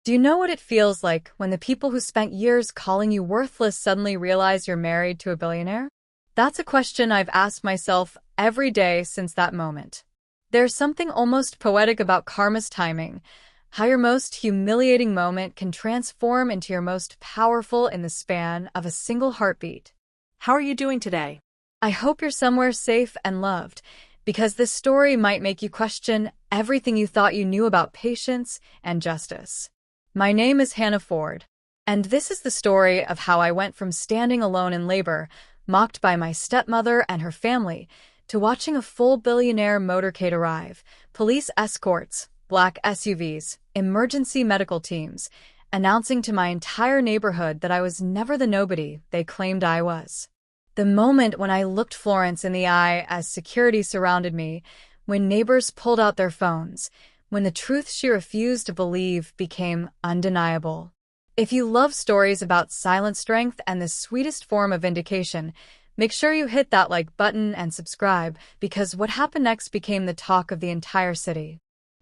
Do you know what it feels like when the people who spent years calling you worthless suddenly realize you're married to a billionaire? That's a question I've asked myself every day since that moment. There's something almost poetic about karma's timing, how your most humiliating moment can transform into your most powerful in the span of a single heartbeat. How are you doing today? I hope you're somewhere safe and loved, because this story might make you question everything you thought you knew about patience and justice. My name is Hannah Ford, and this is the story of how I went from standing alone in labor, mocked by my stepmother and her family, to watching a full billionaire motorcade arrive, police escorts, black SUVs, emergency medical teams, announcing to my entire neighborhood that I was never the nobody they claimed I was. The moment when I looked Florence in the eye as security surrounded me, when neighbors pulled out their phones, when the truth she refused to believe became undeniable. If you love stories about silent strength and the sweetest form of vindication, make sure you hit that like button and subscribe, because what happened next became the talk of the entire city.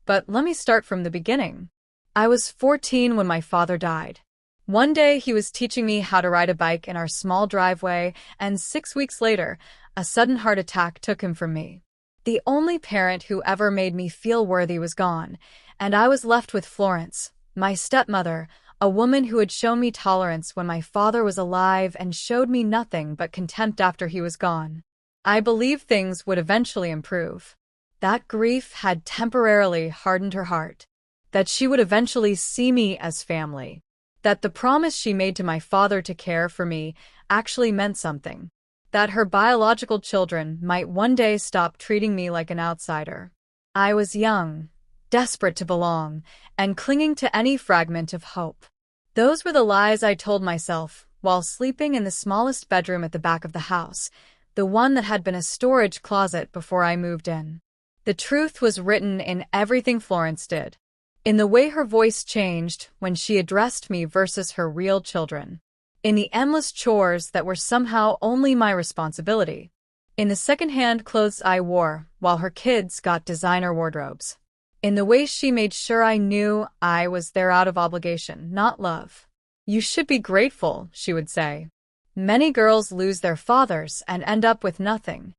But let me start from the beginning. I was 14 when my father died. One day he was teaching me how to ride a bike in our small driveway, and 6 weeks later, a sudden heart attack took him from me. The only parent who ever made me feel worthy was gone, and I was left with Florence, my stepmother, a woman who had shown me tolerance when my father was alive and showed me nothing but contempt after he was gone. I believed things would eventually improve. That grief had temporarily hardened her heart. That she would eventually see me as family. That the promise she made to my father to care for me actually meant something. That her biological children might one day stop treating me like an outsider. I was young, desperate to belong, and clinging to any fragment of hope. Those were the lies I told myself while sleeping in the smallest bedroom at the back of the house, the one that had been a storage closet before I moved in. The truth was written in everything Florence did, in the way her voice changed when she addressed me versus her real children, in the endless chores that were somehow only my responsibility, in the second-hand clothes I wore while her kids got designer wardrobes, in the way she made sure I knew I was there out of obligation, not love. "You should be grateful," she would say. "Many girls lose their fathers and end up with nothing."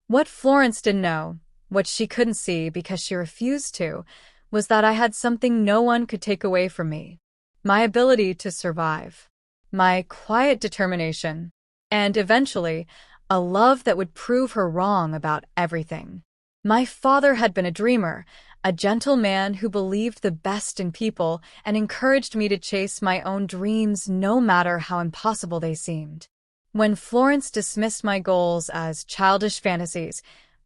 What Florence didn't know, what she couldn't see because she refused to, was that I had something no one could take away from me. My ability to survive. My quiet determination. And eventually, a love that would prove her wrong about everything. My father had been a dreamer, a gentle man who believed the best in people and encouraged me to chase my own dreams no matter how impossible they seemed. When Florence dismissed my goals as childish fantasies,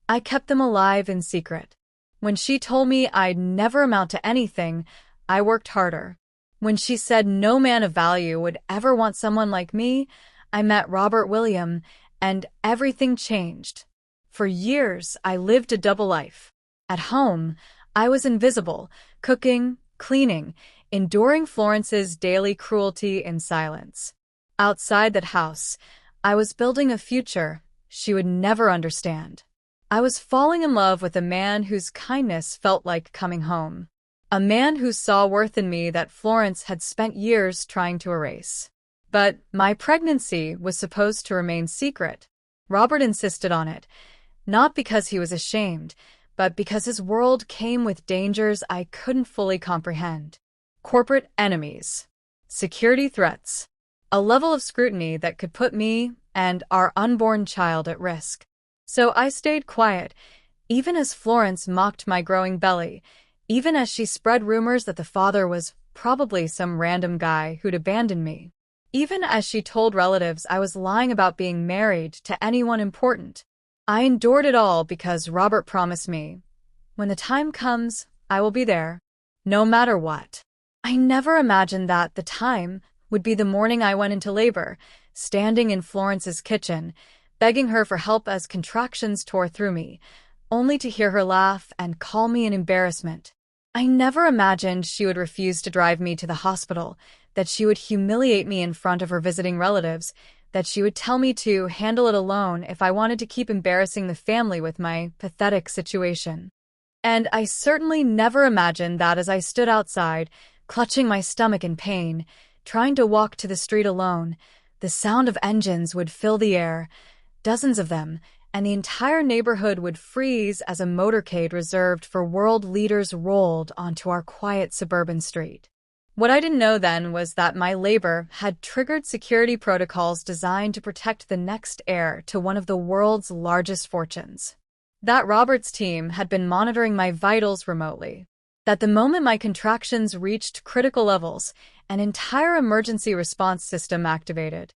I kept them alive in secret. When she told me I'd never amount to anything, I worked harder. When she said no man of value would ever want someone like me, I met Robert William, and everything changed. For years, I lived a double life. At home, I was invisible, cooking, cleaning, enduring Florence's daily cruelty in silence. Outside that house, I was building a future she would never understand. I was falling in love with a man whose kindness felt like coming home. A man who saw worth in me that Florence had spent years trying to erase. But my pregnancy was supposed to remain secret. Robert insisted on it, not because he was ashamed, but because his world came with dangers I couldn't fully comprehend. Corporate enemies, security threats, a level of scrutiny that could put me and our unborn child at risk. So I stayed quiet, even as Florence mocked my growing belly, even as she spread rumors that the father was probably some random guy who'd abandoned me, even as she told relatives I was lying about being married to anyone important. I endured it all because Robert promised me, "When the time comes, I will be there, no matter what." I never imagined that the time would be the morning I went into labor, standing in Florence's kitchen, begging her for help as contractions tore through me, only to hear her laugh and call me an embarrassment. I never imagined she would refuse to drive me to the hospital, that she would humiliate me in front of her visiting relatives, that she would tell me to handle it alone if I wanted to keep embarrassing the family with my pathetic situation. And I certainly never imagined that as I stood outside, clutching my stomach in pain, trying to walk to the street alone. The sound of engines would fill the air, dozens of them, and the entire neighborhood would freeze as a motorcade reserved for world leaders rolled onto our quiet suburban street. What I didn't know then was that my labor had triggered security protocols designed to protect the next heir to one of the world's largest fortunes. That Robert's team had been monitoring my vitals remotely. That the moment my contractions reached critical levels, an entire emergency response system activated.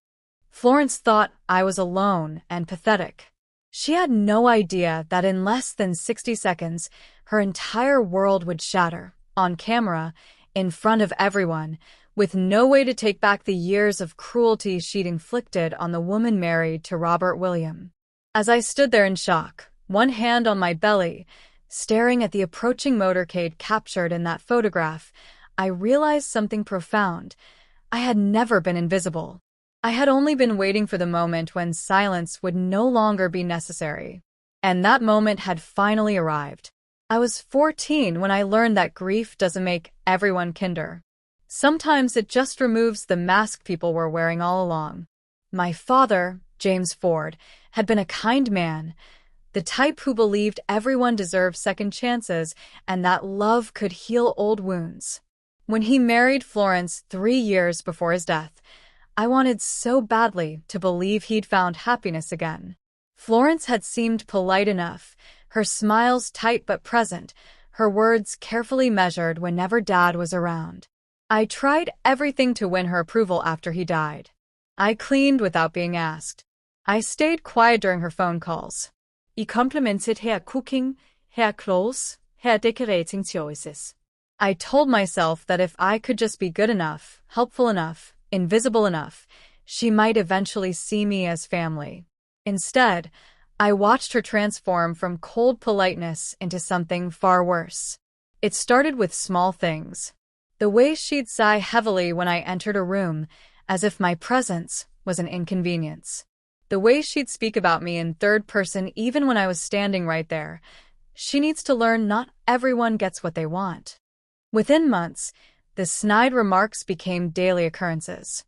Florence thought I was alone and pathetic. She had no idea that in less than 60 seconds, her entire world would shatter, on camera, in front of everyone, with no way to take back the years of cruelty she'd inflicted on the woman married to Robert William. As I stood there in shock, one hand on my belly, staring at the approaching motorcade captured in that photograph, I realized something profound. I had never been invisible. I had only been waiting for the moment when silence would no longer be necessary. And that moment had finally arrived. I was 14 when I learned that grief doesn't make everyone kinder. Sometimes it just removes the mask people were wearing all along. My father, James Ford, had been a kind man, the type who believed everyone deserved second chances and that love could heal old wounds. When he married Florence 3 years before his death, I wanted so badly to believe he'd found happiness again. Florence had seemed polite enough, her smiles tight but present, her words carefully measured whenever Dad was around. I tried everything to win her approval after he died. I cleaned without being asked. I stayed quiet during her phone calls. I complimented her cooking, her clothes, her decorating choices. I told myself that if I could just be good enough, helpful enough, invisible enough, she might eventually see me as family. Instead, I watched her transform from cold politeness into something far worse. It started with small things. The way she'd sigh heavily when I entered a room, as if my presence was an inconvenience. The way she'd speak about me in third person even when I was standing right there. She needs to learn not everyone gets what they want. Within months, the snide remarks became daily occurrences.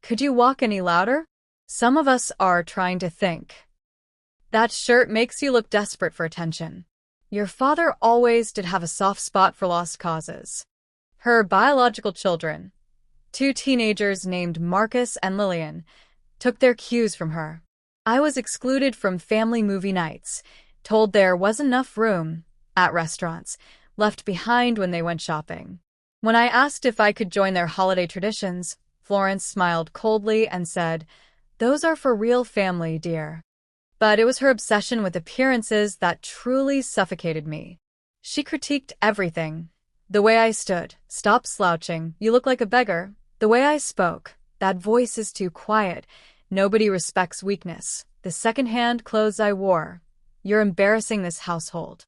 Could you walk any louder? Some of us are trying to think. That shirt makes you look desperate for attention. Your father always did have a soft spot for lost causes. Her biological children, 2 teenagers named Marcus and Lillian, took their cues from her. I was excluded from family movie nights, told there wasn't enough room at restaurants, left behind when they went shopping. When I asked if I could join their holiday traditions, Florence smiled coldly and said, "Those are for real family, dear." But it was her obsession with appearances that truly suffocated me. She critiqued everything. The way I stood, "Stop slouching, you look like a beggar." The way I spoke, "That voice is too quiet, nobody respects weakness." The second-hand clothes I wore, "You're embarrassing this household."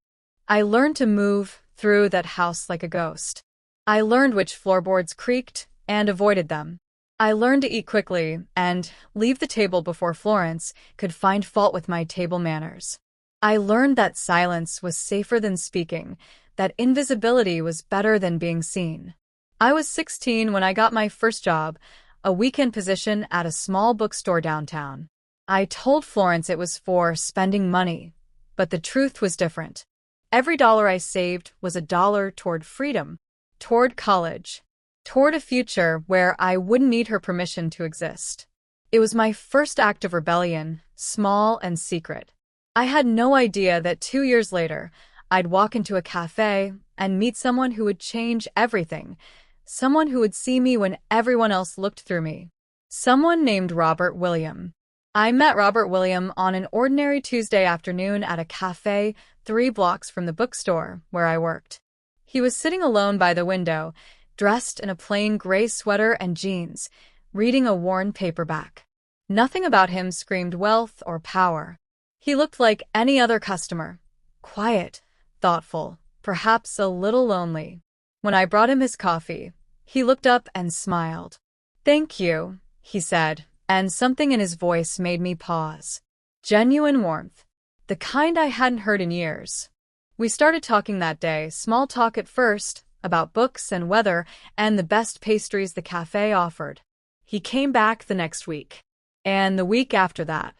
I learned to move through that house like a ghost. I learned which floorboards creaked and avoided them. I learned to eat quickly and leave the table before Florence could find fault with my table manners. I learned that silence was safer than speaking, that invisibility was better than being seen. I was 16 when I got my first job, a weekend position at a small bookstore downtown. I told Florence it was for spending money, but the truth was different. Every dollar I saved was a dollar toward freedom, toward college, toward a future where I wouldn't need her permission to exist. It was my first act of rebellion, small and secret. I had no idea that 2 years later, I'd walk into a cafe and meet someone who would change everything, someone who would see me when everyone else looked through me. Someone named Robert William. I met Robert William on an ordinary Tuesday afternoon at a cafe 3 blocks from the bookstore where I worked. He was sitting alone by the window, dressed in a plain gray sweater and jeans, reading a worn paperback. Nothing about him screamed wealth or power. He looked like any other customer, quiet, thoughtful, perhaps a little lonely. When I brought him his coffee, he looked up and smiled. "Thank you," he said, and something in his voice made me pause. Genuine warmth, the kind I hadn't heard in years. We started talking that day, small talk at first, about books and weather and the best pastries the cafe offered. He came back the next week. And the week after that.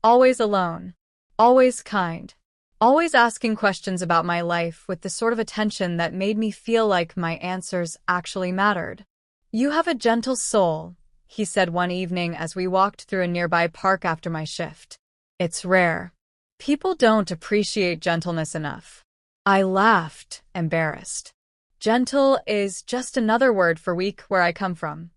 Always alone. Always kind. Always asking questions about my life with the sort of attention that made me feel like my answers actually mattered. "You have a gentle soul," he said one evening as we walked through a nearby park after my shift. "It's rare. People don't appreciate gentleness enough." I laughed, embarrassed. Gentle is just another word for weak where I come from.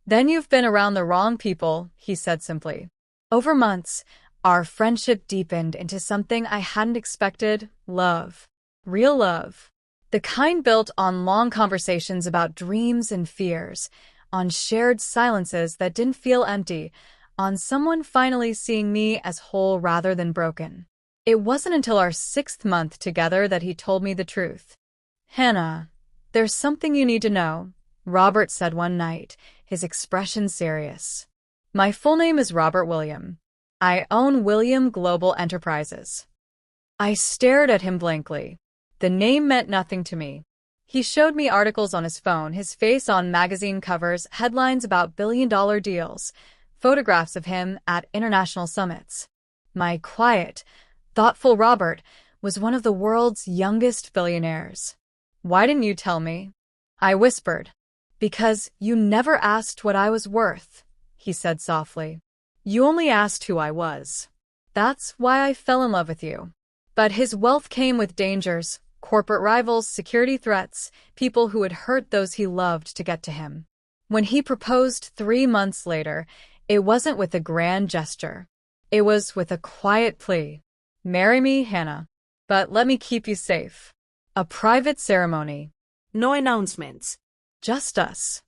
"Then you've been around the wrong people," he said simply. Over months, our friendship deepened into something I hadn't expected: love. Real love. The kind built on long conversations about dreams and fears, on shared silences that didn't feel empty, on someone finally seeing me as whole rather than broken. It wasn't until our 6th month together that he told me the truth. "Hannah, there's something you need to know," Robert said one night, his expression serious. "My full name is Robert William. I own William Global Enterprises." I stared at him blankly. The name meant nothing to me. He showed me articles on his phone, his face on magazine covers, headlines about billion-dollar deals, photographs of him at international summits. My quiet, thoughtful Robert was one of the world's youngest billionaires. "Why didn't you tell me?" I whispered. "Because you never asked what I was worth," he said softly. "You only asked who I was. That's why I fell in love with you." But his wealth came with dangers, corporate rivals, security threats, people who would hurt those he loved to get to him. When he proposed 3 months later, it wasn't with a grand gesture. It was with a quiet plea. "Marry me, Hannah. But let me keep you safe." A private ceremony. No announcements. Just us.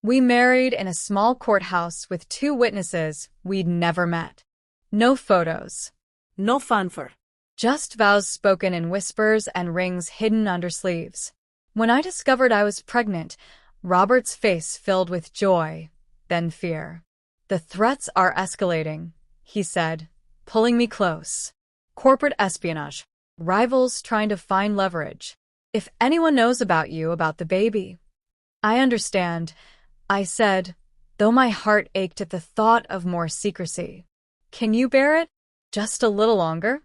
We married in a small courthouse with 2 witnesses we'd never met. No photos. No fanfare. Just vows spoken in whispers and rings hidden under sleeves. When I discovered I was pregnant, Robert's face filled with joy, then fear. "The threats are escalating," he said, pulling me close. "Corporate espionage. Rivals trying to find leverage. If anyone knows about you, about the baby." "I understand," I said, though my heart ached at the thought of more secrecy. "Can you bear it? Just a little longer?"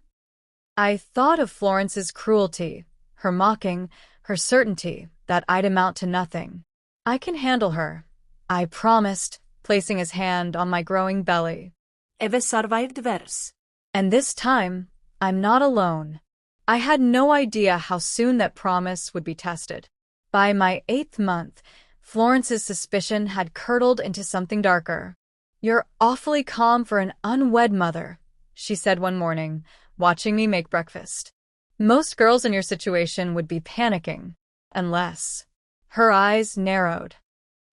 I thought of Florence's cruelty, her mocking, her certainty that I'd amount to nothing. "I can handle her," I promised, placing his hand on my growing belly. Eve survived verse. And this time, I'm not alone. I had no idea how soon that promise would be tested. By my 8th month, Florence's suspicion had curdled into something darker. "You're awfully calm for an unwed mother," she said one morning, watching me make breakfast. "Most girls in your situation would be panicking. Unless..." Her eyes narrowed.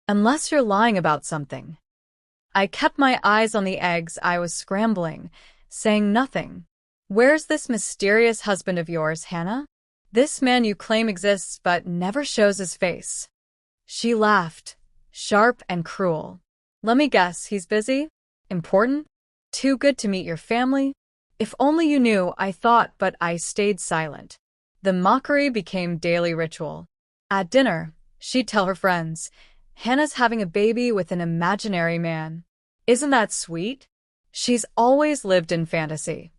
"Unless you're lying about something." I kept my eyes on the eggs I was scrambling, saying nothing. "Where's this mysterious husband of yours, Hannah? This man you claim exists but never shows his face." She laughed, sharp and cruel. "Let me guess, he's busy? Important? Too good to meet your family? If only you knew," I thought, but I stayed silent. The mockery became daily ritual. At dinner, she'd tell her friends, "Hannah's having a baby with an imaginary man. Isn't that sweet?" She's always lived in fantasy.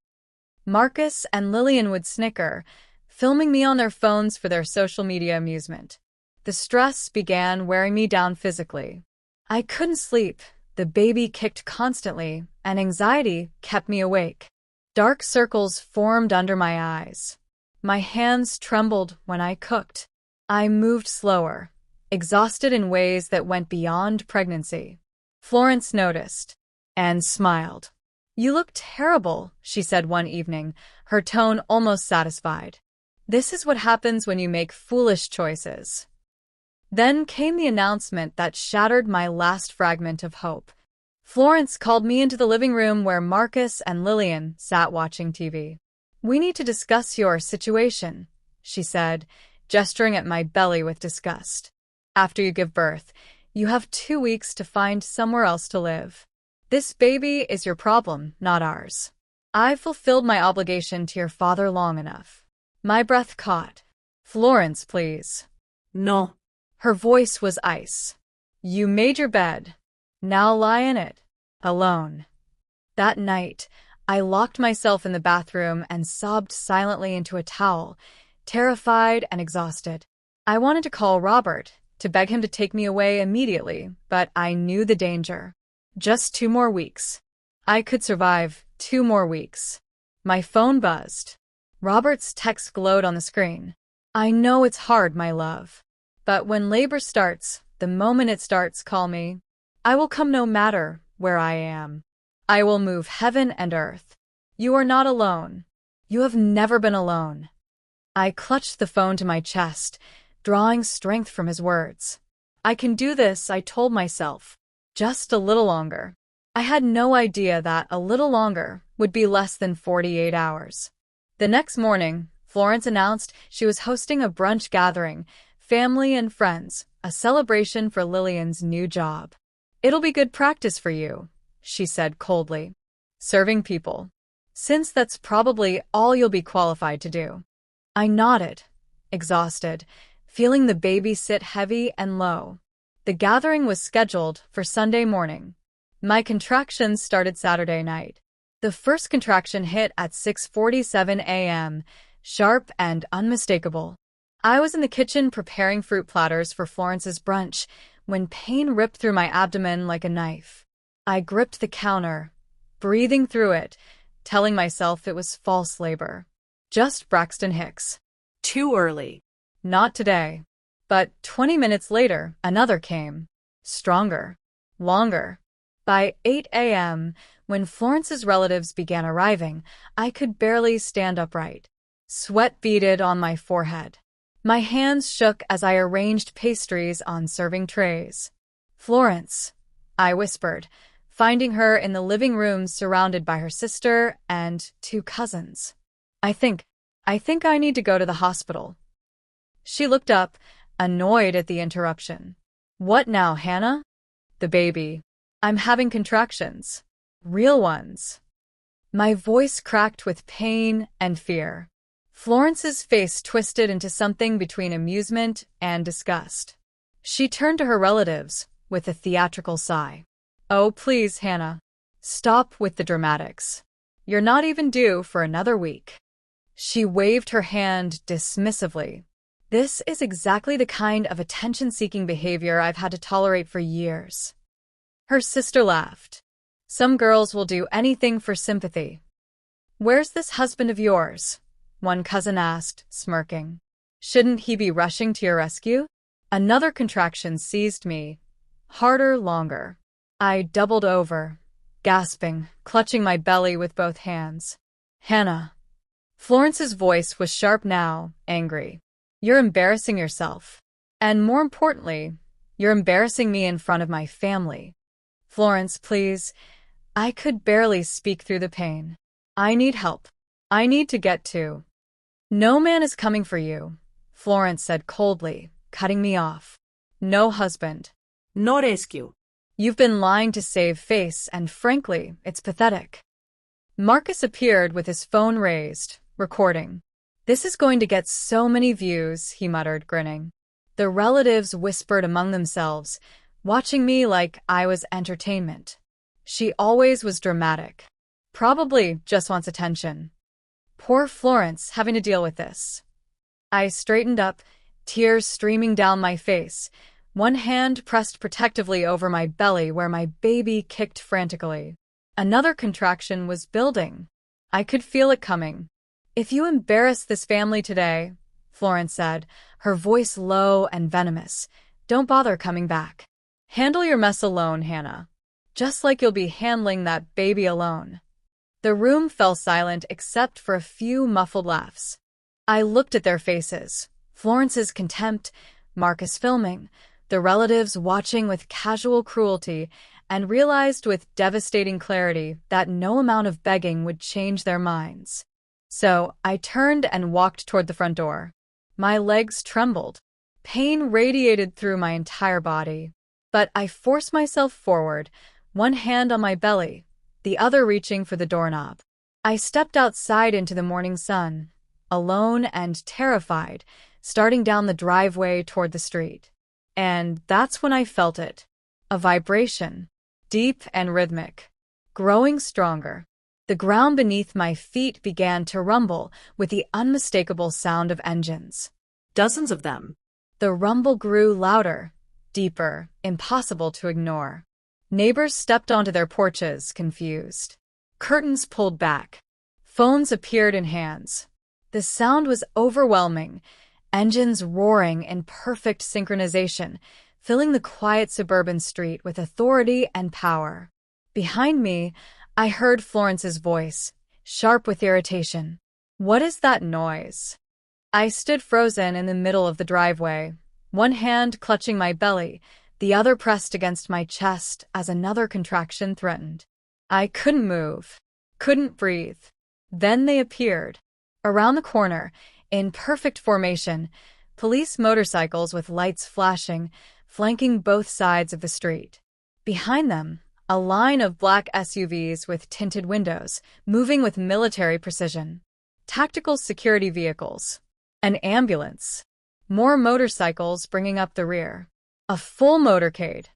Marcus and Lillian would snicker, filming me on their phones for their social media amusement. The stress began wearing me down physically. I couldn't sleep, the baby kicked constantly, and anxiety kept me awake. Dark circles formed under my eyes. My hands trembled when I cooked. I moved slower, exhausted in ways that went beyond pregnancy. Florence noticed and smiled. "You look terrible," she said one evening, her tone almost satisfied. "This is what happens when you make foolish choices." Then came the announcement that shattered my last fragment of hope. Florence called me into the living room where Marcus and Lillian sat watching TV. "We need to discuss your situation," she said, gesturing at my belly with disgust. "After you give birth, you have 2 weeks to find somewhere else to live. This baby is your problem, not ours. I've fulfilled my obligation to your father long enough." My breath caught. "Florence, please." No. Her voice was ice. You made your bed. Now lie in it. Alone. That night, I locked myself in the bathroom and sobbed silently into a towel, terrified and exhausted. I wanted to call Robert, to beg him to take me away immediately, but I knew the danger. Just 2 more weeks. I could survive 2 more weeks. My phone buzzed. Robert's text glowed on the screen. I know it's hard, my love. But when labor starts, the moment it starts, call me. I will come no matter where I am. I will move heaven and earth. You are not alone. You have never been alone. I clutched the phone to my chest, drawing strength from his words. I can do this, I told myself. Just a little longer. I had no idea that a little longer would be less than 48 hours. The next morning, Florence announced she was hosting a brunch gathering, family and friends, a celebration for Lillian's new job. It'll be good practice for you, she said coldly. Serving people. Since that's probably all you'll be qualified to do. I nodded, exhausted, feeling the baby sit heavy and low. The gathering was scheduled for Sunday morning. My contractions started Saturday night. The first contraction hit at 6:47 a.m., sharp and unmistakable. I was in the kitchen preparing fruit platters for Florence's brunch when pain ripped through my abdomen like a knife. I gripped the counter, breathing through it, telling myself it was false labor. Just Braxton Hicks. Too early. Not today. But 20 minutes later, another came. Stronger. Longer. By 8 a.m., when Florence's relatives began arriving, I could barely stand upright. Sweat beaded on my forehead. My hands shook as I arranged pastries on serving trays. Florence, I whispered, finding her in the living room surrounded by her sister and 2 cousins. I think I need to go to the hospital. She looked up, annoyed at the interruption. What now, Hannah? The baby. I'm having contractions. Real ones. My voice cracked with pain and fear. Florence's face twisted into something between amusement and disgust. She turned to her relatives with a theatrical sigh. Oh, please, Hannah. Stop with the dramatics. You're not even due for another week. She waved her hand dismissively. This is exactly the kind of attention-seeking behavior I've had to tolerate for years. Her sister laughed. Some girls will do anything for sympathy. Where's this husband of yours? One cousin asked, smirking. Shouldn't he be rushing to your rescue? Another contraction seized me. Harder, longer. I doubled over, gasping, clutching my belly with both hands. Hannah. Florence's voice was sharp now, angry. You're embarrassing yourself. And more importantly, you're embarrassing me in front of my family. Florence, please. I could barely speak through the pain. I need help. I need to get to. No man is coming for you, Florence said coldly, cutting me off. No husband. No rescue. You've been lying to save face, and frankly, it's pathetic. Marcus appeared with his phone raised, recording. This is going to get so many views, he muttered, grinning. The relatives whispered among themselves, watching me like I was entertainment. She always was dramatic. Probably just wants attention. Poor Florence having to deal with this. I straightened up, tears streaming down my face, one hand pressed protectively over my belly where my baby kicked frantically. Another contraction was building. I could feel it coming. If you embarrass this family today, Florence said, her voice low and venomous, don't bother coming back. Handle your mess alone, Hannah. Just like you'll be handling that baby alone. The room fell silent except for a few muffled laughs. I looked at their faces, Florence's contempt, Marcus filming, the relatives watching with casual cruelty, and realized with devastating clarity that no amount of begging would change their minds. So I turned and walked toward the front door. My legs trembled. Pain radiated through my entire body. But I forced myself forward, one hand on my belly, the other reaching for the doorknob. I stepped outside into the morning sun, alone and terrified, starting down the driveway toward the street. And that's when I felt it. A vibration, deep and rhythmic, growing stronger. The ground beneath my feet began to rumble with the unmistakable sound of engines. Dozens of them. The rumble grew louder, deeper, impossible to ignore. Neighbors stepped onto their porches, confused. Curtains pulled back. Phones appeared in hands. The sound was overwhelming, engines roaring in perfect synchronization, filling the quiet suburban street with authority and power. Behind me, I heard Florence's voice, sharp with irritation. "What is that noise?" I stood frozen in the middle of the driveway, one hand clutching my belly, the other pressed against my chest as another contraction threatened. I couldn't move, couldn't breathe. Then they appeared. Around the corner, in perfect formation, police motorcycles with lights flashing, flanking both sides of the street. Behind them, a line of black SUVs with tinted windows, moving with military precision. Tactical security vehicles. An ambulance. More motorcycles bringing up the rear. A full motorcade.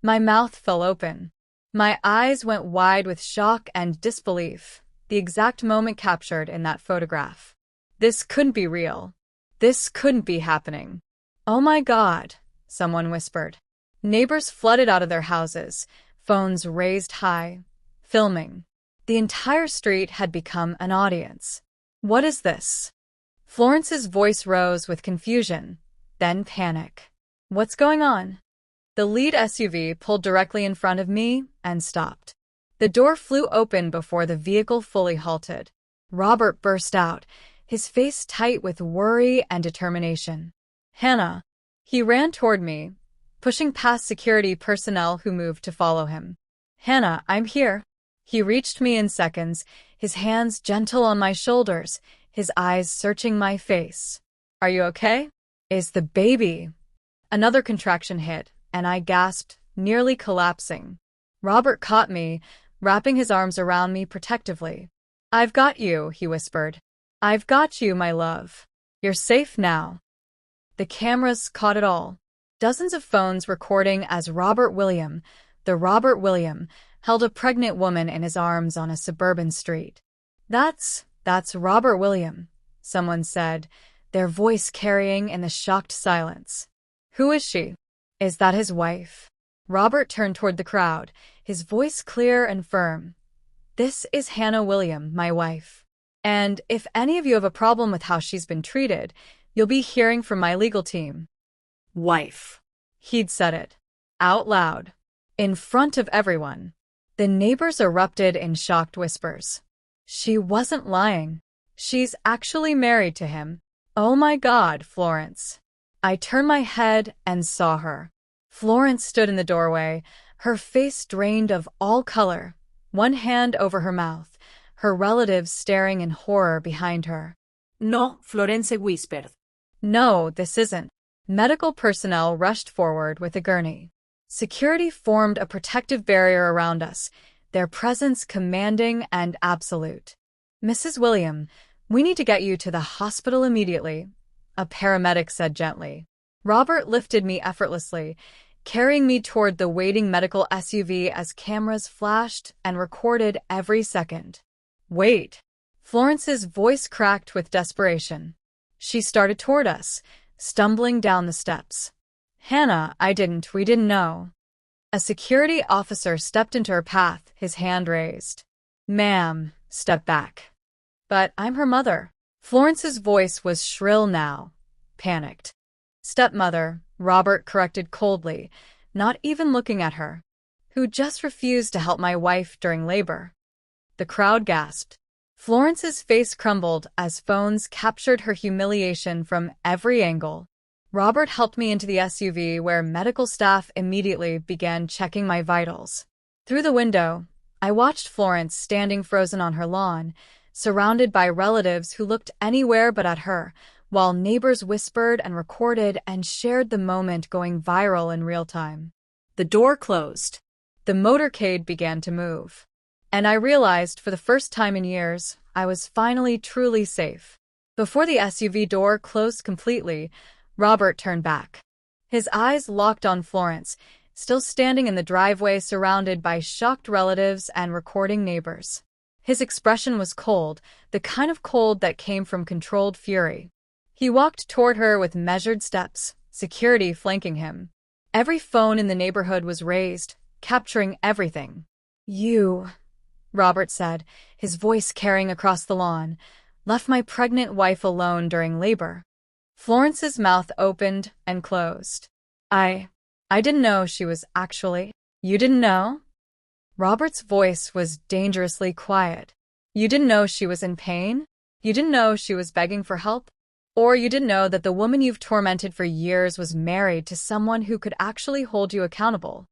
My mouth fell open. My eyes went wide with shock and disbelief, the exact moment captured in that photograph. This couldn't be real. This couldn't be happening. "Oh my God," someone whispered. Neighbors flooded out of their houses, phones raised high, filming. The entire street had become an audience. "What is this?" Florence's voice rose with confusion, then panic. "What's going on?" The lead SUV pulled directly in front of me and stopped. The door flew open before the vehicle fully halted. Robert burst out, his face tight with worry and determination. "Hannah." He ran toward me, pushing past security personnel who moved to follow him. "Hannah, I'm here." He reached me in seconds, his hands gentle on my shoulders, his eyes searching my face. "Are you okay? Is the baby?" Another contraction hit, and I gasped, nearly collapsing. Robert caught me, wrapping his arms around me protectively. "I've got you," he whispered. "I've got you, my love. You're safe now." The cameras caught it all. Dozens of phones recording as Robert William, the Robert William, held a pregnant woman in his arms on a suburban street. That's Robert William," someone said, their voice carrying in the shocked silence. "Who is she? Is that his wife?" Robert turned toward the crowd, his voice clear and firm. "This is Hannah William, my wife. And if any of you have a problem with how she's been treated, you'll be hearing from my legal team." Wife. He'd said it. Out loud. In front of everyone. The neighbors erupted in shocked whispers. She wasn't lying. She's actually married to him. "Oh my God, Florence." I turned my head and saw her. Florence stood in the doorway, her face drained of all color, one hand over her mouth, her relatives staring in horror behind her. "No," Florence whispered. "No, this isn't." Medical personnel rushed forward with a gurney. Security formed a protective barrier around us, their presence commanding and absolute. "Mrs. William, we need to get you to the hospital immediately," a paramedic said gently. Robert lifted me effortlessly, carrying me toward the waiting medical SUV as cameras flashed and recorded every second. "Wait." Florence's voice cracked with desperation. She started toward us, stumbling down the steps. "Hannah, we didn't know." A security officer stepped into her path, his hand raised. "Ma'am, step back." "But I'm her mother." Florence's voice was shrill now, panicked. "Stepmother," Robert corrected coldly, not even looking at her. "Who just refused to help my wife during labor." The crowd gasped. Florence's face crumbled as phones captured her humiliation from every angle. Robert helped me into the SUV where medical staff immediately began checking my vitals. Through the window, I watched Florence standing frozen on her lawn, surrounded by relatives who looked anywhere but at her, while neighbors whispered and recorded and shared the moment going viral in real time. The door closed. The motorcade began to move. And I realized for the first time in years, I was finally truly safe. Before the SUV door closed completely, Robert turned back. His eyes locked on Florence, still standing in the driveway surrounded by shocked relatives and recording neighbors. His expression was cold, the kind of cold that came from controlled fury. He walked toward her with measured steps, security flanking him. Every phone in the neighborhood was raised, capturing everything. "You," Robert said, his voice carrying across the lawn, "left my pregnant wife alone during labor." Florence's mouth opened and closed. I didn't know she was actually. You didn't know?" Robert's voice was dangerously quiet. "You didn't know she was in pain? You didn't know she was begging for help? Or you didn't know that the woman you've tormented for years was married to someone who could actually hold you accountable?"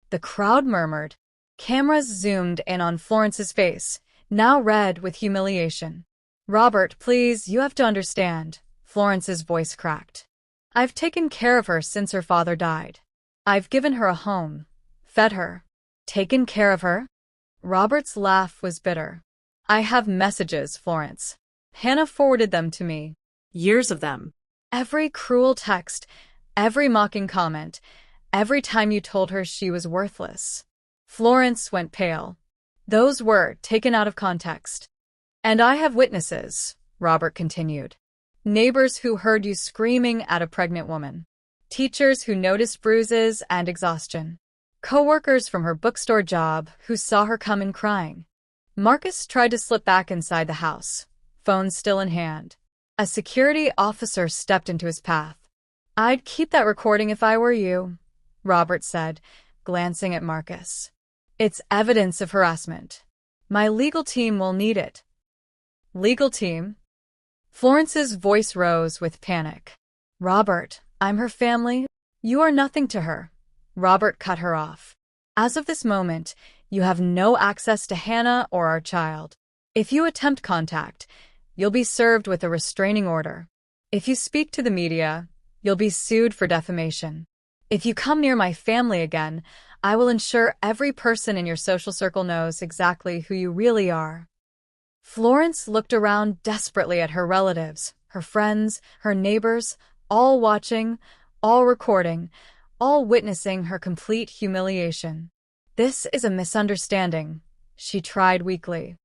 The crowd murmured. Cameras zoomed in on Florence's face, now red with humiliation. "Robert, please, you have to understand," Florence's voice cracked. "I've taken care of her since her father died. I've given her a home, fed her." "Taken care of her?" Robert's laugh was bitter. "I have messages, Florence. Hannah forwarded them to me. Years of them. Every cruel text, every mocking comment, every time you told her she was worthless." Florence went pale. "Those were taken out of context. And I have witnesses," Robert continued. "Neighbors who heard you screaming at a pregnant woman. Teachers who noticed bruises and exhaustion. Co-workers from her bookstore job who saw her come in crying." Marcus tried to slip back inside the house, phone still in hand. A security officer stepped into his path. "I'd keep that recording if I were you," Robert said, glancing at Marcus. "It's evidence of harassment. My legal team will need it." "Legal team?" Florence's voice rose with panic. "Robert, I'm her family. You are nothing to her." Robert cut her off. "As of this moment, you have no access to Hannah or our child. If you attempt contact, you'll be served with a restraining order. If you speak to the media, you'll be sued for defamation. If you come near my family again, I will ensure every person in your social circle knows exactly who you really are." Florence looked around desperately at her relatives, her friends, her neighbors, all watching, all recording, all witnessing her complete humiliation. "This is a misunderstanding," she tried weakly.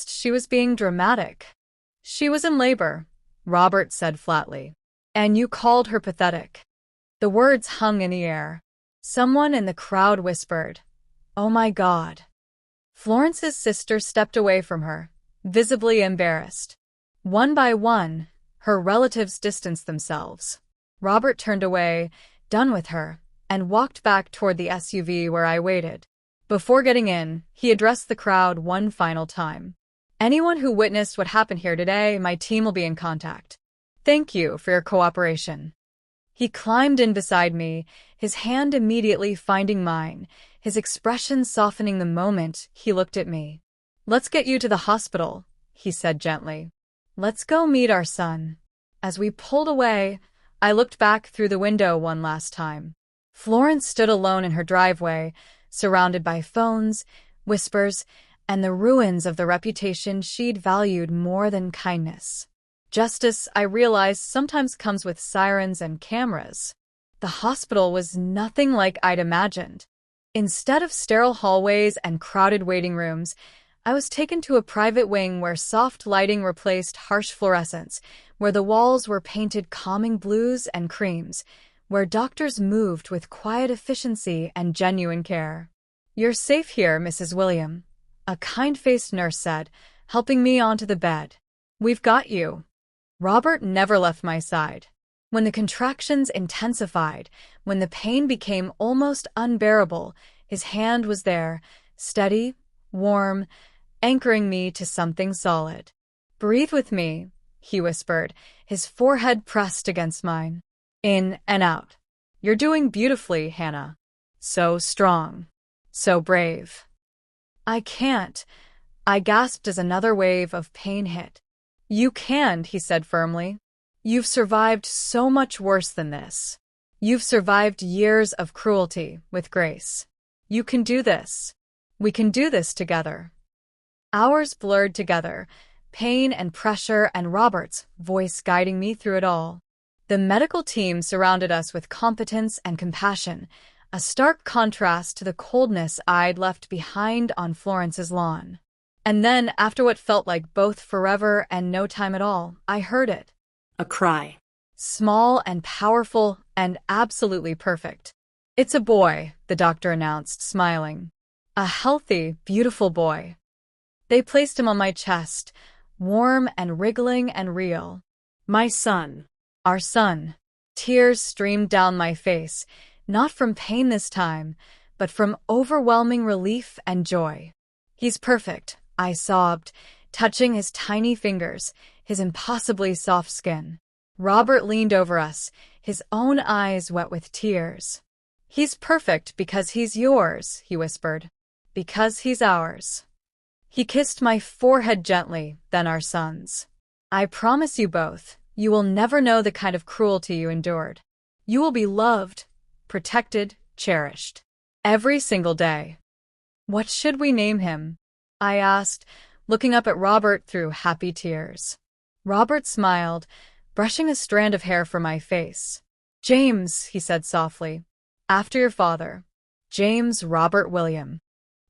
She was being dramatic." "She was in labor," Robert said flatly. "And you called her pathetic." The words hung in the air. Someone in the crowd whispered, "Oh my God." Florence's sister stepped away from her, visibly embarrassed. One by one, her relatives distanced themselves. Robert turned away, done with her, and walked back toward the SUV where I waited. Before getting in, he addressed the crowd one final time. "Anyone who witnessed what happened here today, my team will be in contact. Thank you for your cooperation." He climbed in beside me, his hand immediately finding mine, his expression softening the moment he looked at me. "Let's get you to the hospital," he said gently. "Let's go meet our son." As we pulled away, I looked back through the window one last time. Florence stood alone in her driveway, surrounded by phones, whispers, and the ruins of the reputation she'd valued more than kindness. Justice, I realized, sometimes comes with sirens and cameras. The hospital was nothing like I'd imagined. Instead of sterile hallways and crowded waiting rooms, I was taken to a private wing where soft lighting replaced harsh fluorescence, where the walls were painted calming blues and creams, where doctors moved with quiet efficiency and genuine care. "You're safe here, Mrs. William," a kind-faced nurse said, helping me onto the bed. "We've got you." Robert never left my side. When the contractions intensified, when the pain became almost unbearable, his hand was there, steady, warm, anchoring me to something solid. "Breathe with me," he whispered, his forehead pressed against mine. "In and out. You're doing beautifully, Hannah. So strong. So brave." "I can't," I gasped as another wave of pain hit. "You can," he said firmly. "You've survived so much worse than this. You've survived years of cruelty with grace. You can do this. We can do this together." Hours blurred together, pain and pressure, and Robert's voice guiding me through it all. The medical team surrounded us with competence and compassion, a stark contrast to the coldness I'd left behind on Florence's lawn. And then, after what felt like both forever and no time at all, I heard it. A cry. Small and powerful and absolutely perfect. "It's a boy," the doctor announced, smiling. "A healthy, beautiful boy." They placed him on my chest, warm and wriggling and real. My son. Our son. Tears streamed down my face, not from pain this time, but from overwhelming relief and joy. "He's perfect," I sobbed, touching his tiny fingers, his impossibly soft skin. Robert leaned over us, his own eyes wet with tears. "He's perfect because he's yours," he whispered. "Because he's ours." He kissed my forehead gently, then our son's. "I promise you both, you will never know the kind of cruelty you endured. You will be loved, protected, cherished. Every single day." "What should we name him?" I asked, looking up at Robert through happy tears. Robert smiled, brushing a strand of hair from my face. "James," he said softly. "After your father. James Robert William."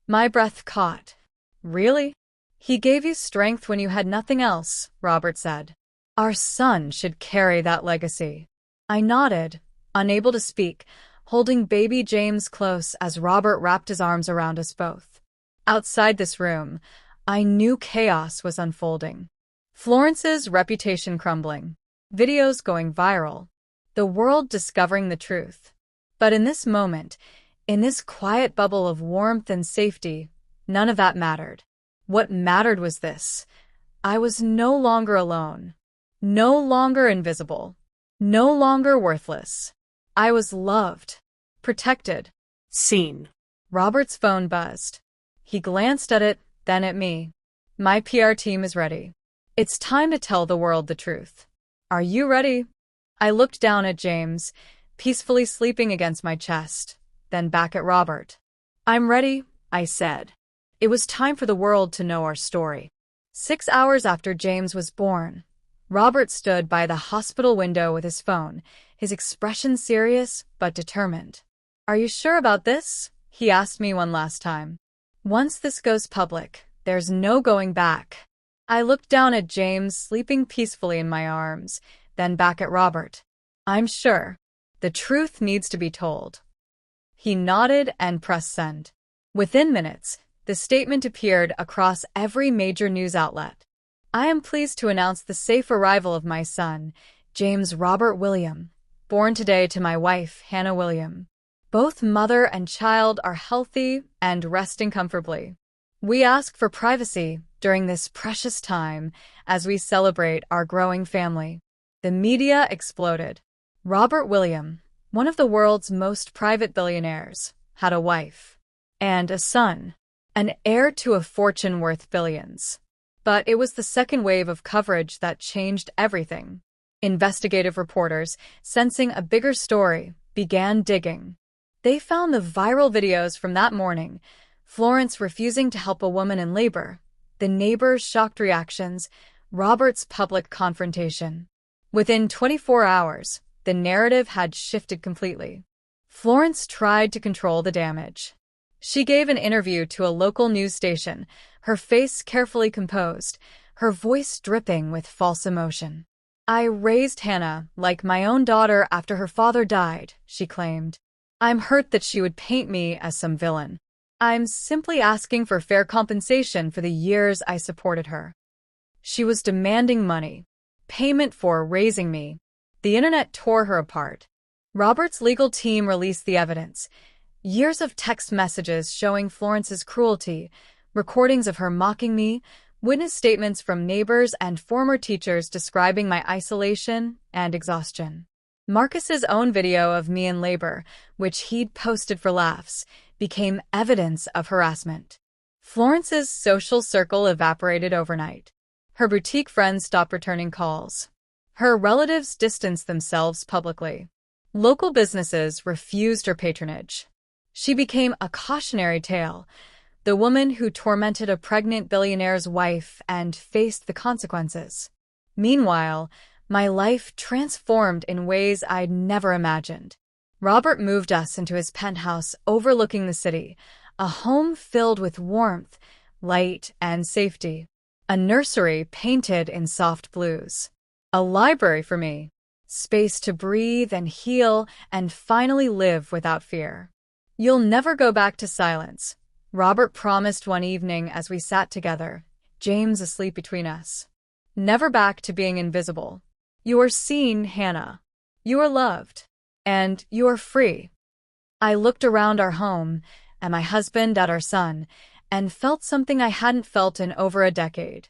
My breath caught. "Really?" "He gave you strength when you had nothing else," Robert said. "Our son should carry that legacy." I nodded, unable to speak, holding baby James close as Robert wrapped his arms around us both. Outside this room, I knew chaos was unfolding. Florence's reputation crumbling, videos going viral, the world discovering the truth. But in this moment, in this quiet bubble of warmth and safety, none of that mattered. What mattered was this: I was no longer alone, no longer invisible, no longer worthless. I was loved, protected, seen. Robert's phone buzzed. He glanced at it, then at me. "My PR team is ready. It's time to tell the world the truth. Are you ready?" I looked down at James, peacefully sleeping against my chest, then back at Robert. "I'm ready," I said. It was time for the world to know our story. 6 hours after James was born, Robert stood by the hospital window with his phone, his expression serious but determined. "Are you sure about this?" he asked me one last time. "Once this goes public, there's no going back." I looked down at James sleeping peacefully in my arms, then back at Robert. "I'm sure. The truth needs to be told." He nodded and pressed send. Within minutes, the statement appeared across every major news outlet. "I am pleased to announce the safe arrival of my son, James Robert William, born today to my wife, Hannah William. Both mother and child are healthy and resting comfortably. We ask for privacy during this precious time as we celebrate our growing family." The media exploded. Robert William, one of the world's most private billionaires, had a wife and a son, an heir to a fortune worth billions. But it was the second wave of coverage that changed everything. Investigative reporters, sensing a bigger story, began digging. They found the viral videos from that morning: Florence refusing to help a woman in labor, the neighbors' shocked reactions, Robert's public confrontation. Within 24 hours, the narrative had shifted completely. Florence tried to control the damage. She gave an interview to a local news station, her face carefully composed, her voice dripping with false emotion. "I raised Hannah like my own daughter after her father died," she claimed. "I'm hurt that she would paint me as some villain. I'm simply asking for fair compensation for the years I supported her." She was demanding money, payment for raising me. The internet tore her apart. Robert's legal team released the evidence: years of text messages showing Florence's cruelty, recordings of her mocking me, witness statements from neighbors and former teachers describing my isolation and exhaustion. Marcus's own video of me in labor, which he'd posted for laughs, became evidence of harassment. Florence's social circle evaporated overnight. Her boutique friends stopped returning calls. Her relatives distanced themselves publicly. Local businesses refused her patronage. She became a cautionary tale, the woman who tormented a pregnant billionaire's wife and faced the consequences. Meanwhile, my life transformed in ways I'd never imagined. Robert moved us into his penthouse overlooking the city, a home filled with warmth, light, and safety. A nursery painted in soft blues. A library for me. Space to breathe and heal and finally live without fear. "You'll never go back to silence," Robert promised one evening as we sat together, James asleep between us. "Never back to being invisible. You are seen, Hannah. You are loved. And you are free." I looked around our home, at my husband, at our son, and felt something I hadn't felt in over a decade.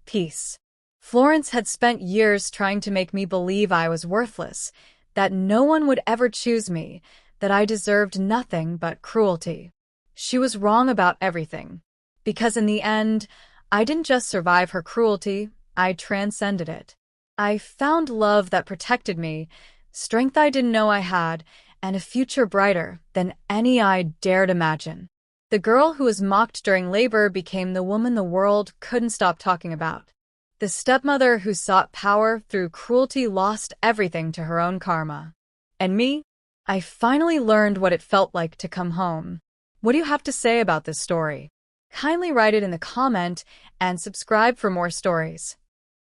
Peace. Florence had spent years trying to make me believe I was worthless, that no one would ever choose me, that I deserved nothing but cruelty. She was wrong about everything. Because in the end, I didn't just survive her cruelty, I transcended it. I found love that protected me, strength I didn't know I had, and a future brighter than any I dared imagine. The girl who was mocked during labor became the woman the world couldn't stop talking about. The stepmother who sought power through cruelty lost everything to her own karma. And me? I finally learned what it felt like to come home. What do you have to say about this story? Kindly write it in the comment and subscribe for more stories.